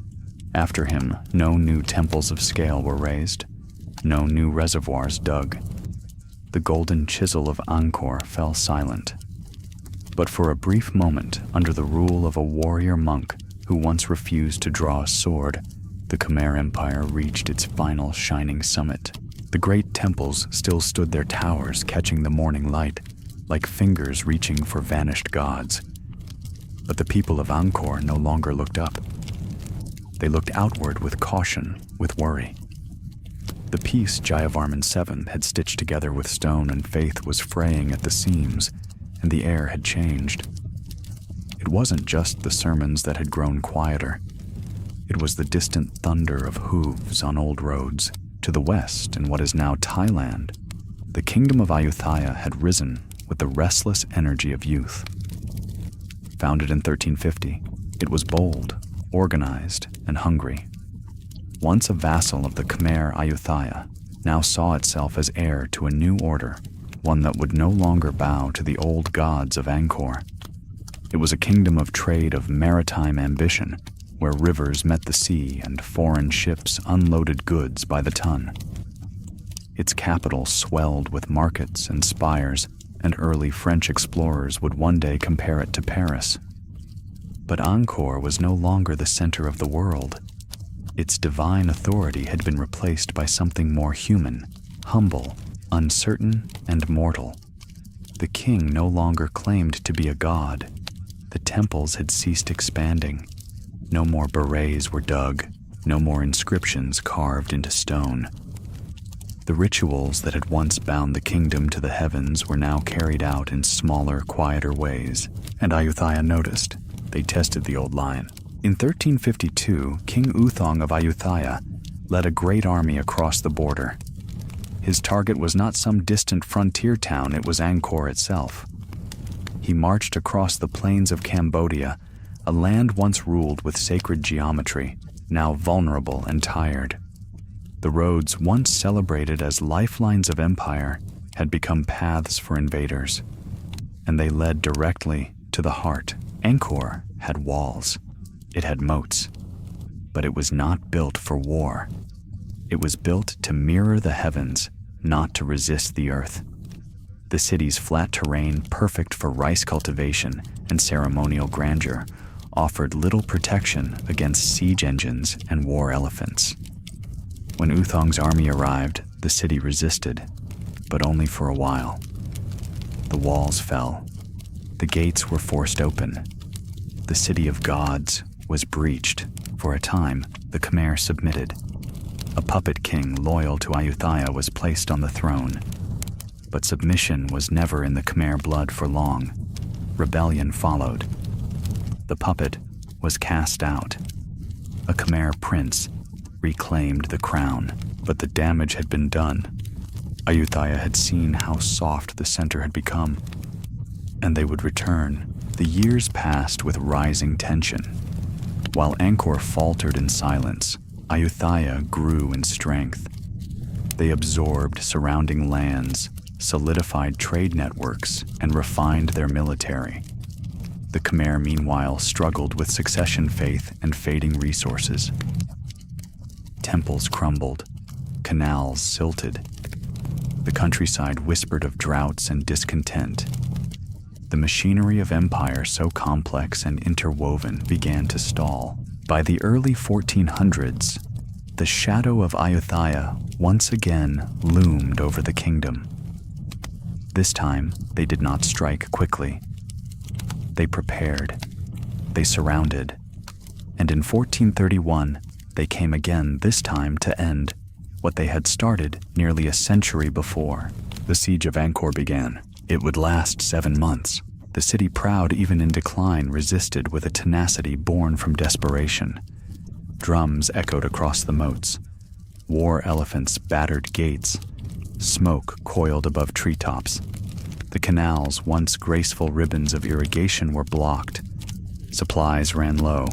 After him, no new temples of scale were raised, no new reservoirs dug. The golden chisel of Angkor fell silent. But for a brief moment, under the rule of a warrior monk who once refused to draw a sword, the Khmer Empire reached its final shining summit. The great temples still stood their towers, catching the morning light, like fingers reaching for vanished gods. But the people of Angkor no longer looked up. They looked outward with caution, with worry. The piece Jayavarman VII had stitched together with stone and faith was fraying at the seams, and the air had changed. It wasn't just the sermons that had grown quieter. It was the distant thunder of hooves on old roads. To the west, in what is now Thailand, the kingdom of Ayutthaya had risen with the restless energy of youth. Founded in 1350, it was bold, organized, and hungry. Once a vassal of the Khmer Ayutthaya, now saw itself as heir to a new order, one that would no longer bow to the old gods of Angkor. It was a kingdom of trade, of maritime ambition, where rivers met the sea and foreign ships unloaded goods by the ton. Its capital swelled with markets and spires, and early French explorers would one day compare it to Paris. But Angkor was no longer the center of the world. Its divine authority had been replaced by something more human, humble, uncertain, and mortal. The king no longer claimed to be a god. The temples had ceased expanding. No more berets were dug, no more inscriptions carved into stone. The rituals that had once bound the kingdom to the heavens were now carried out in smaller, quieter ways, and Ayutthaya noticed. They tested the old line. In 1352, King Uthong of Ayutthaya led a great army across the border. His target was not some distant frontier town, it was Angkor itself. He marched across the plains of Cambodia, a land once ruled with sacred geometry, now vulnerable and tired. The roads, once celebrated as lifelines of empire, had become paths for invaders, and they led directly to the heart. Angkor had walls, it had moats, but it was not built for war. It was built to mirror the heavens, not to resist the earth. The city's flat terrain, perfect for rice cultivation and ceremonial grandeur, offered little protection against siege engines and war elephants. When Uthong's army arrived, the city resisted, but only for a while. The walls fell. The gates were forced open. The city of gods was breached. For a time, the Khmer submitted. A puppet king loyal to Ayutthaya was placed on the throne. But submission was never in the Khmer blood for long. Rebellion followed. The puppet was cast out. A Khmer prince reclaimed the crown, but the damage had been done. Ayutthaya had seen how soft the center had become, and they would return. The years passed with rising tension. While Angkor faltered in silence, Ayutthaya grew in strength. They absorbed surrounding lands, solidified trade networks, and refined their military. The Khmer, meanwhile, struggled with succession faith and fading resources. Temples crumbled, canals silted. The countryside whispered of droughts and discontent. The machinery of empire, so complex and interwoven, began to stall. By the early 1400s, the shadow of Ayutthaya once again loomed over the kingdom. This time, they did not strike quickly. They prepared, they surrounded, and in 1431, they came again, this time to end what they had started nearly a century before. The siege of Angkor began. It would last 7 months. The city, proud even in decline, resisted with a tenacity born from desperation. Drums echoed across the moats. War elephants battered gates. Smoke coiled above treetops. The canals, once graceful ribbons of irrigation, were blocked. Supplies ran low.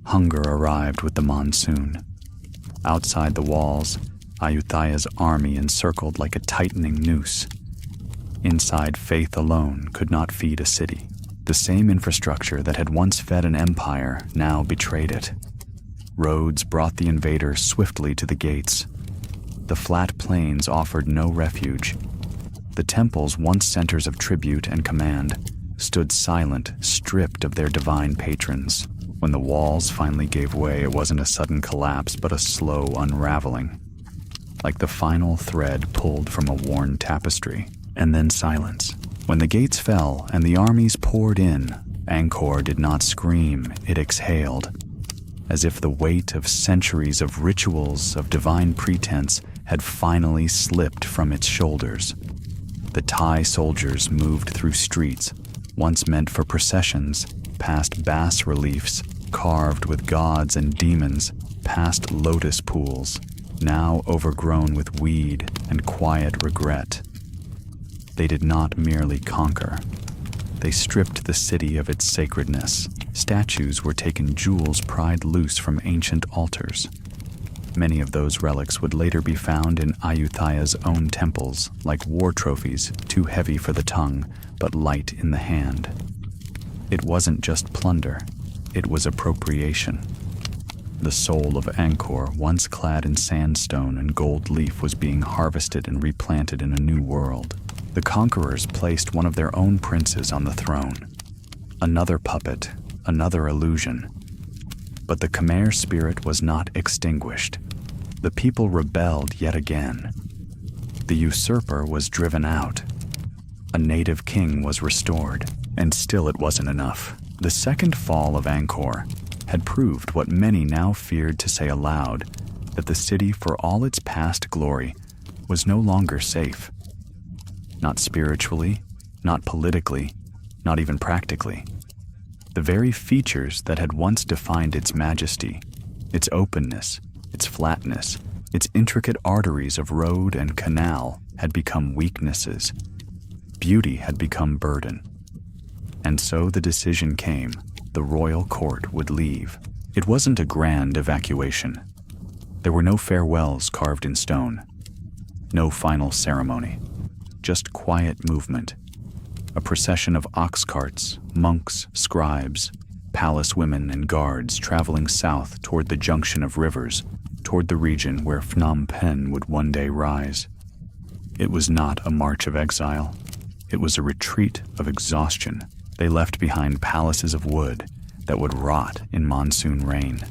Hunger arrived with the monsoon. Outside the walls, Ayutthaya's army encircled like a tightening noose. Inside, faith alone could not feed a city. The same infrastructure that had once fed an empire now betrayed it. Roads brought the invaders swiftly to the gates. The flat plains offered no refuge. The temples, once centers of tribute and command, stood silent, stripped of their divine patrons. When the walls finally gave way, it wasn't a sudden collapse, but a slow unraveling, like the final thread pulled from a worn tapestry. And then silence. When the gates fell and the armies poured in, Angkor did not scream, it exhaled, as if the weight of centuries of rituals of divine pretense had finally slipped from its shoulders. The Thai soldiers moved through streets, once meant for processions, past bas reliefs carved with gods and demons, past lotus pools, now overgrown with weed and quiet regret. They did not merely conquer. They stripped the city of its sacredness. Statues were taken, jewels pried loose from ancient altars. Many of those relics would later be found in Ayutthaya's own temples, like war trophies, too heavy for the tongue, but light in the hand. It wasn't just plunder, it was appropriation. The soul of Angkor, once clad in sandstone and gold leaf, was being harvested and replanted in a new world. The conquerors placed one of their own princes on the throne. Another puppet, another illusion. But the Khmer spirit was not extinguished. The people rebelled yet again. The usurper was driven out. A native king was restored, and still it wasn't enough. The second fall of Angkor had proved what many now feared to say aloud, that the city, for all its past glory, was no longer safe. Not spiritually, not politically, not even practically. The very features that had once defined its majesty, its openness, its flatness, its intricate arteries of road and canal, had become weaknesses. Beauty had become burden. And so the decision came: the royal court would leave. It wasn't a grand evacuation. There were no farewells carved in stone, no final ceremony, just quiet movement. A procession of ox carts, monks, scribes, palace women, and guards traveling south toward the junction of rivers, toward the region where Phnom Penh would one day rise. It was not a march of exile. It was a retreat of exhaustion. They left behind palaces of wood that would rot in monsoon rain,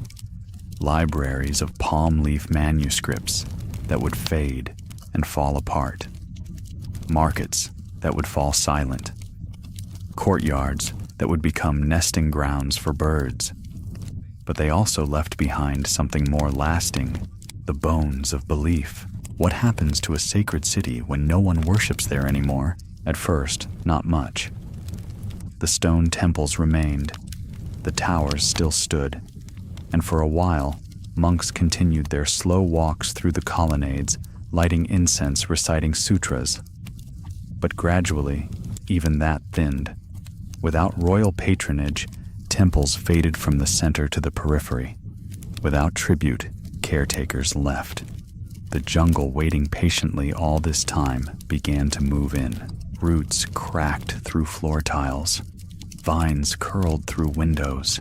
libraries of palm leaf manuscripts that would fade and fall apart, markets that would fall silent, courtyards that would become nesting grounds for birds. But they also left behind something more lasting: the bones of belief. What happens to a sacred city when no one worships there anymore? At first, not much. The stone temples remained. The towers still stood. And for a while, monks continued their slow walks through the colonnades, lighting incense, reciting sutras. But gradually, even that thinned. Without royal patronage, temples faded from the center to the periphery. Without tribute, caretakers left. The jungle, waiting patiently all this time, began to move in. Roots cracked through floor tiles. Vines curled through windows.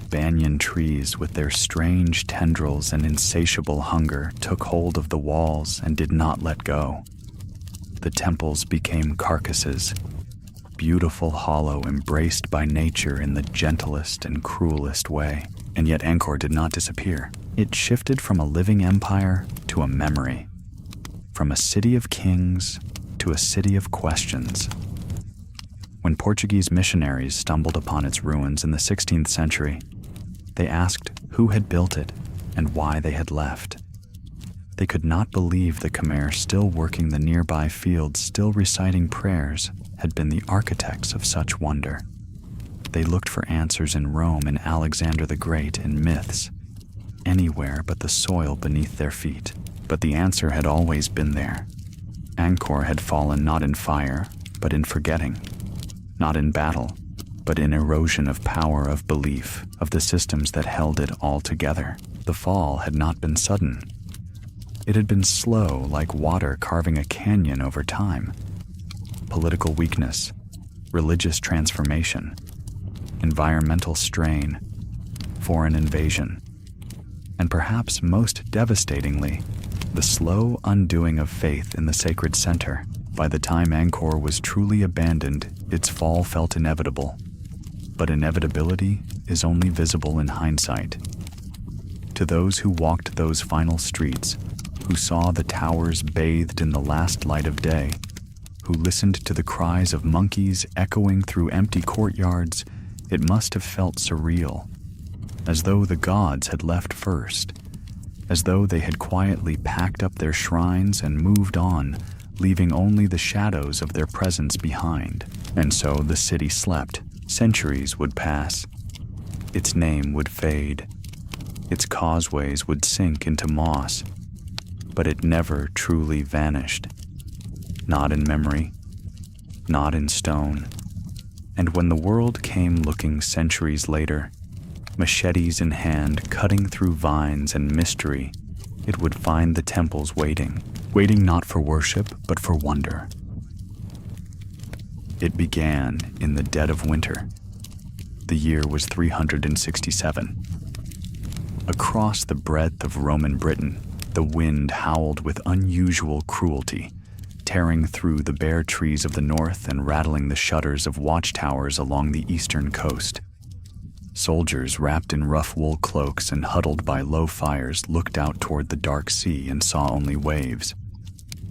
Banyan trees, with their strange tendrils and insatiable hunger, took hold of the walls and did not let go. The temples became carcasses, beautiful, hollow, embraced by nature in the gentlest and cruelest way. And yet Angkor did not disappear. It shifted from a living empire to a memory, from a city of kings to a city of questions. When Portuguese missionaries stumbled upon its ruins in the 16th century, they asked who had built it and why they had left. They could not believe the Khmer, still working the nearby fields, still reciting prayers, had been the architects of such wonder. They looked for answers in Rome, in Alexander the Great, in myths. anywhere but the soil beneath their feet. But the answer had always been there. Angkor had fallen not in fire, but in forgetting. Not in battle, but in erosion of power of belief, of the systems that held it all together. The fall had not been sudden. It had been slow, like water carving a canyon over time. Political weakness, religious transformation, environmental strain, foreign invasion, and perhaps most devastatingly, the slow undoing of faith in the sacred center. By the time Angkor was truly abandoned, its fall felt inevitable. But inevitability is only visible in hindsight. To those who walked those final streets, who saw the towers bathed in the last light of day, who listened to the cries of monkeys echoing through empty courtyards, it must have felt surreal, as though the gods had left first, as though they had quietly packed up their shrines and moved on, leaving only the shadows of their presence behind. And so the city slept. Centuries would pass. Its name would fade. Its causeways would sink into moss. But it never truly vanished. Not in memory, not in stone. And when the world came looking centuries later, machetes in hand, cutting through vines and mystery, it would find the temples waiting not for worship, but for wonder. It began in the dead of winter. The year was 367. Across the breadth of Roman Britain, the wind howled with unusual cruelty, tearing through the bare trees of the north and rattling the shutters of watchtowers along the eastern coast. Soldiers wrapped in rough wool cloaks and huddled by low fires looked out toward the dark sea and saw only waves.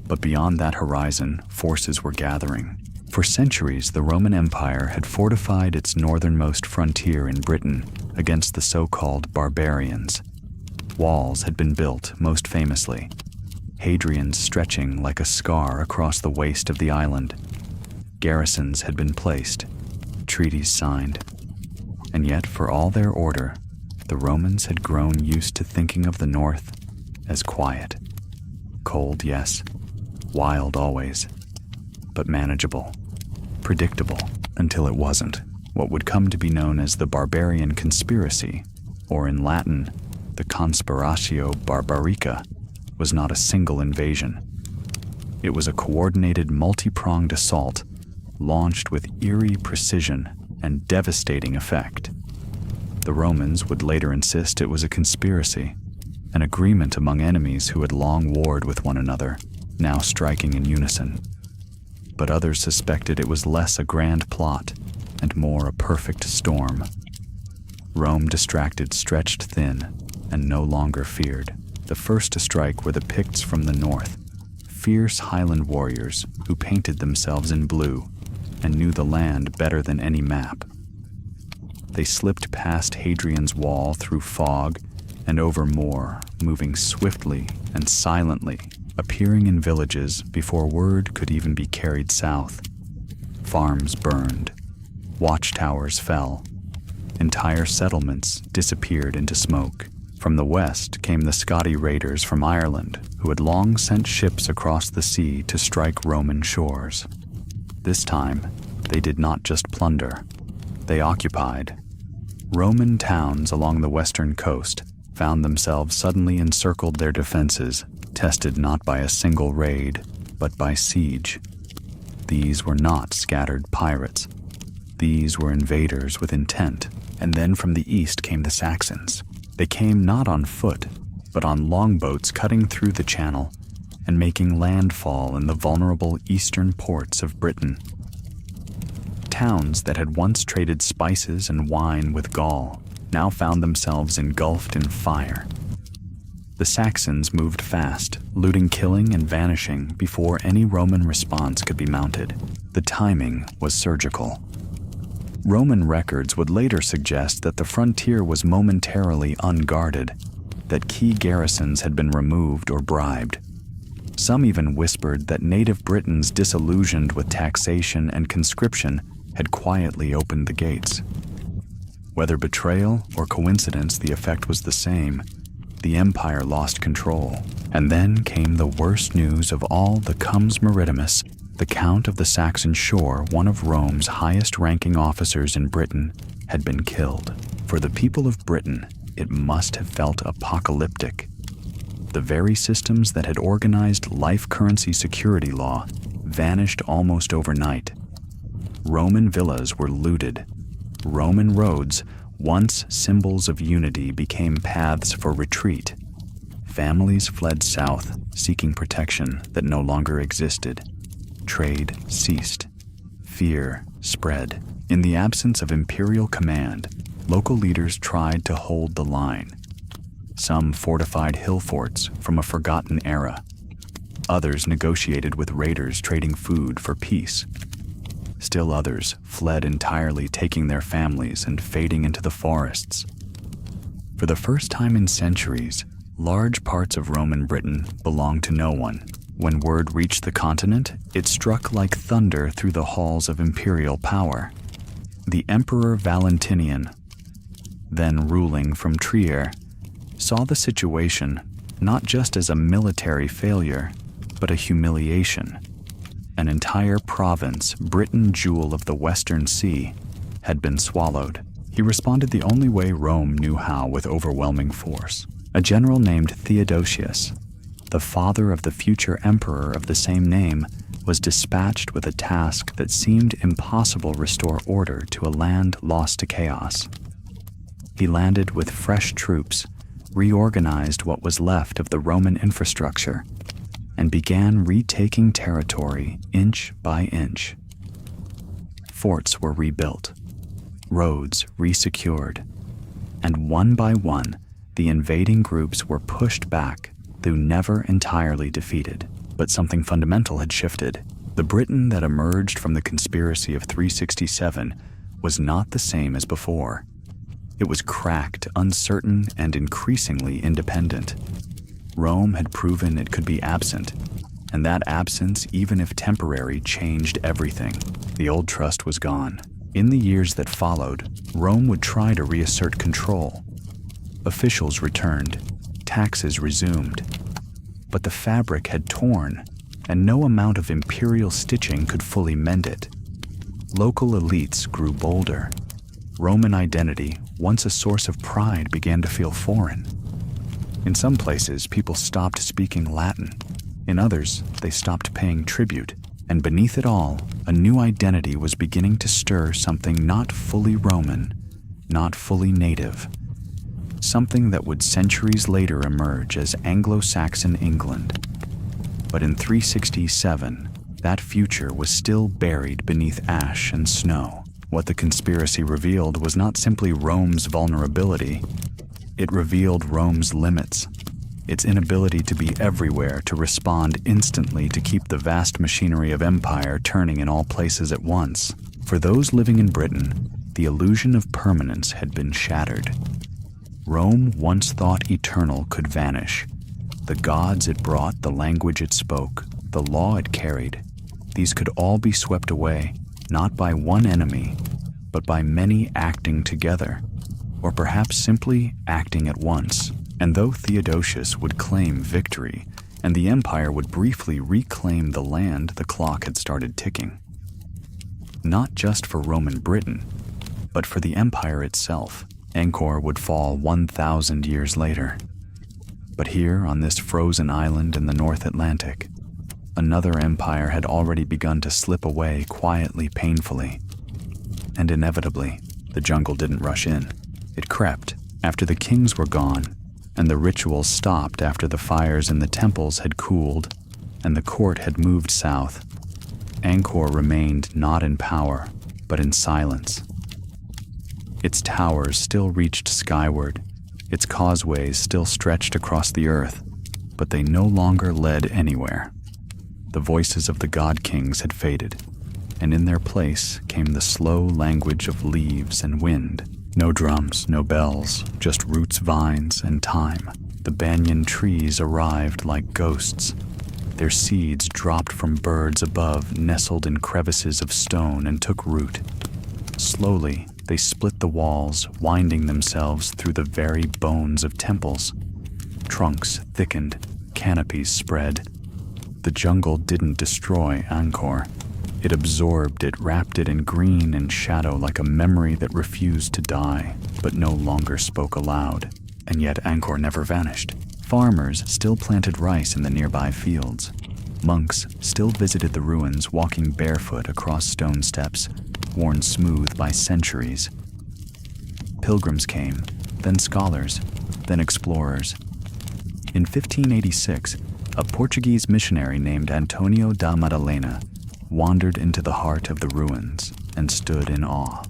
But beyond that horizon, forces were gathering. For centuries, the Roman Empire had fortified its northernmost frontier in Britain against the so-called barbarians. Walls had been built, most famously, Hadrian's stretching like a scar across the waste of the island. Garrisons had been placed, treaties signed. And yet, for all their order, the Romans had grown used to thinking of the north as quiet. Cold, yes. Wild always. But manageable. Predictable, until it wasn't. What would come to be known as the barbarian conspiracy, or in Latin, the conspiratio barbarica, was not a single invasion. It was a coordinated, multi-pronged assault, launched with eerie precision and devastating effect. The Romans would later insist it was a conspiracy, an agreement among enemies who had long warred with one another, now striking in unison. But others suspected it was less a grand plot and more a perfect storm. Rome, distracted, stretched thin, and no longer feared. The first to strike were the Picts from the north, fierce highland warriors who painted themselves in blue and knew the land better than any map. They slipped past Hadrian's wall through fog and over moor, moving swiftly and silently, appearing in villages before word could even be carried south. Farms burned, watchtowers fell, entire settlements disappeared into smoke. From the west came the Scotty raiders from Ireland, who had long sent ships across the sea to strike Roman shores. This time, they did not just plunder, they occupied. Roman towns along the western coast found themselves suddenly encircled, their defenses tested not by a single raid, but by siege. These were not scattered pirates. These were invaders with intent. And then from the east came the Saxons. They came not on foot, but on longboats cutting through the channel and making landfall in the vulnerable eastern ports of Britain. Towns that had once traded spices and wine with Gaul now found themselves engulfed in fire. The Saxons moved fast, looting, killing, and vanishing before any Roman response could be mounted. The timing was surgical. Roman records would later suggest that the frontier was momentarily unguarded, that key garrisons had been removed or bribed. Some even whispered that native Britons disillusioned with taxation and conscription had quietly opened the gates. Whether betrayal or coincidence, the effect was the same. the empire lost control. And then came the worst news of all, the Comes Maritimus, the Count of the Saxon Shore, one of Rome's highest-ranking officers in Britain, had been killed. For the people of Britain, it must have felt apocalyptic. The very systems that had organized life currency security law vanished almost overnight. Roman villas were looted. Roman roads, once symbols of unity, became paths for retreat. Families fled south, seeking protection that no longer existed. Trade ceased. Fear spread. In the absence of imperial command, local leaders tried to hold the line. Some fortified hill forts from a forgotten era. Others negotiated with raiders, trading food for peace. Still others fled entirely, taking their families and fading into the forests. For the first time in centuries, large parts of Roman Britain belonged to no one. When word reached the continent, it struck like thunder through the halls of imperial power. The Emperor Valentinian, then ruling from Trier, saw the situation not just as a military failure, but a humiliation. An entire province, Britain, jewel of the Western Sea, had been swallowed. He responded the only way Rome knew how, with overwhelming force. A general named Theodosius, the father of the future emperor of the same name, was dispatched with a task that seemed impossible to restore order to a land lost to chaos. He landed with fresh troops, reorganized what was left of the Roman infrastructure, and began retaking territory inch by inch. Forts were rebuilt, roads resecured, and one by one, the invading groups were pushed back, though never entirely defeated. But something fundamental had shifted. The Britain that emerged from the conspiracy of 367 was not the same as before. It was cracked, uncertain, and increasingly independent. Rome had proven it could be absent, and that absence, even if temporary, changed everything. The old trust was gone. In the years that followed, Rome would try to reassert control. Officials returned, taxes resumed, but the fabric had torn, and no amount of imperial stitching could fully mend it. Local elites grew bolder. Roman identity, once a source of pride, began to feel foreign. In some places, people stopped speaking Latin. In others, they stopped paying tribute. And beneath it all, a new identity was beginning to stir, something not fully Roman, not fully native. Something that would centuries later emerge as Anglo-Saxon England. But in 367, that future was still buried beneath ash and snow. What the conspiracy revealed was not simply Rome's vulnerability. It revealed Rome's limits, its inability to be everywhere, to respond instantly, to keep the vast machinery of empire turning in all places at once. For those living in Britain, the illusion of permanence had been shattered. Rome, once thought eternal, could vanish. The gods it brought, the language it spoke, the law it carried, these could all be swept away, not by one enemy, but by many acting together, or perhaps simply acting at once. And though Theodosius would claim victory, and the empire would briefly reclaim the land, the clock had started ticking. Not just for Roman Britain, but for the empire itself. Angkor would fall 1,000 years later. But here, on this frozen island in the North Atlantic, another empire had already begun to slip away quietly, painfully. And inevitably, the jungle didn't rush in. It crept after the kings were gone, and the rituals stopped after the fires in the temples had cooled, and the court had moved south. Angkor remained not in power, but in silence. Its towers still reached skyward, its causeways still stretched across the earth, but they no longer led anywhere. The voices of the god-kings had faded, and in their place came the slow language of leaves and wind. No drums, no bells, just roots, vines, and time. The banyan trees arrived like ghosts. Their seeds dropped from birds above, nestled in crevices of stone, and took root. Slowly, they split the walls, winding themselves through the very bones of temples. Trunks thickened, canopies spread. The jungle didn't destroy Angkor. It absorbed it, wrapped it in green and shadow like a memory that refused to die, but no longer spoke aloud. And yet Angkor never vanished. Farmers still planted rice in the nearby fields. Monks still visited the ruins, walking barefoot across stone steps, worn smooth by centuries. Pilgrims came, then scholars, then explorers. In 1586, a Portuguese missionary named Antonio da Madalena wandered into the heart of the ruins and stood in awe.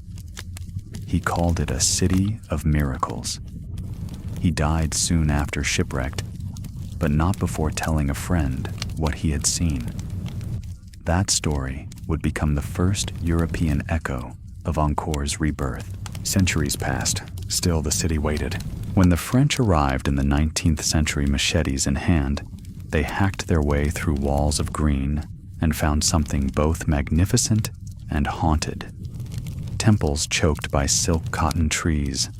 He called it a city of miracles. He died soon after shipwrecked, but not before telling a friend what he had seen. That story would become the first European echo of Angkor's rebirth. Centuries passed, still the city waited. When the French arrived in the 19th century, machetes in hand, they hacked their way through walls of green and found something both magnificent and haunted. Temples choked by silk cotton trees,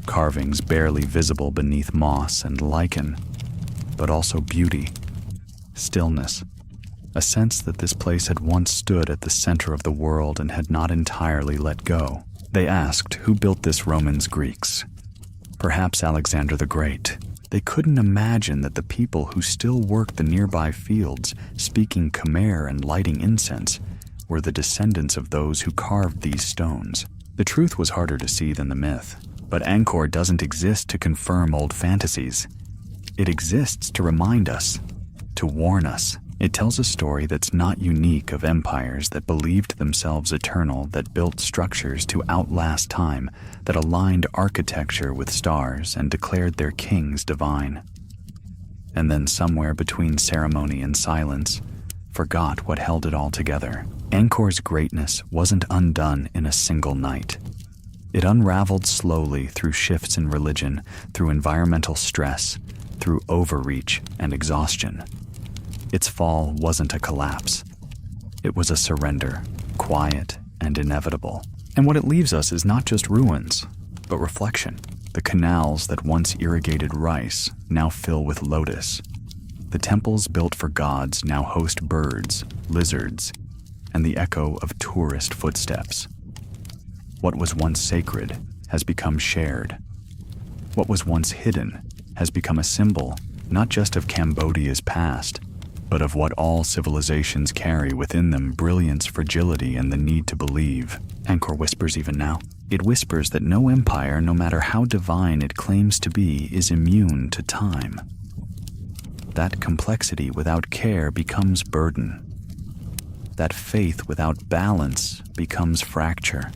carvings barely visible beneath moss and lichen, but also beauty, stillness, a sense that this place had once stood at the center of the world and had not entirely let go. They asked, who built this? Romans, Greeks? Perhaps Alexander the Great. They couldn't imagine that the people who still worked the nearby fields, speaking Khmer and lighting incense, were the descendants of those who carved these stones. The truth was harder to see than the myth, but Angkor doesn't exist to confirm old fantasies. It exists to remind us, to warn us. It tells a story that's not unique of empires that believed themselves eternal, that built structures to outlast time, that aligned architecture with stars and declared their kings divine. And then somewhere between ceremony and silence, forgot what held it all together. Angkor's greatness wasn't undone in a single night. It unraveled slowly through shifts in religion, through environmental stress, through overreach and exhaustion. Its fall wasn't a collapse. It was a surrender, quiet and inevitable. And what it leaves us is not just ruins, but reflection. The canals that once irrigated rice now fill with lotus. The temples built for gods now host birds, lizards, and the echo of tourist footsteps. What was once sacred has become shared. What was once hidden has become a symbol not just of Cambodia's past, but of what all civilizations carry within them: brilliance, fragility, and the need to believe. Angkor whispers even now. It whispers that no empire, no matter how divine it claims to be, is immune to time. That complexity without care becomes burden. That faith without balance becomes fracture.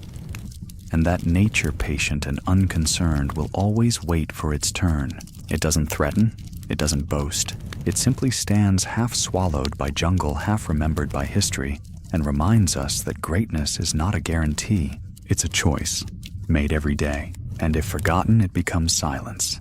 And that nature patient and unconcerned will always wait for its turn. It doesn't threaten, it doesn't boast. It simply stands half swallowed by jungle, half remembered by history, and reminds us that greatness is not a guarantee. It's a choice, made every day. And if forgotten, it becomes silence.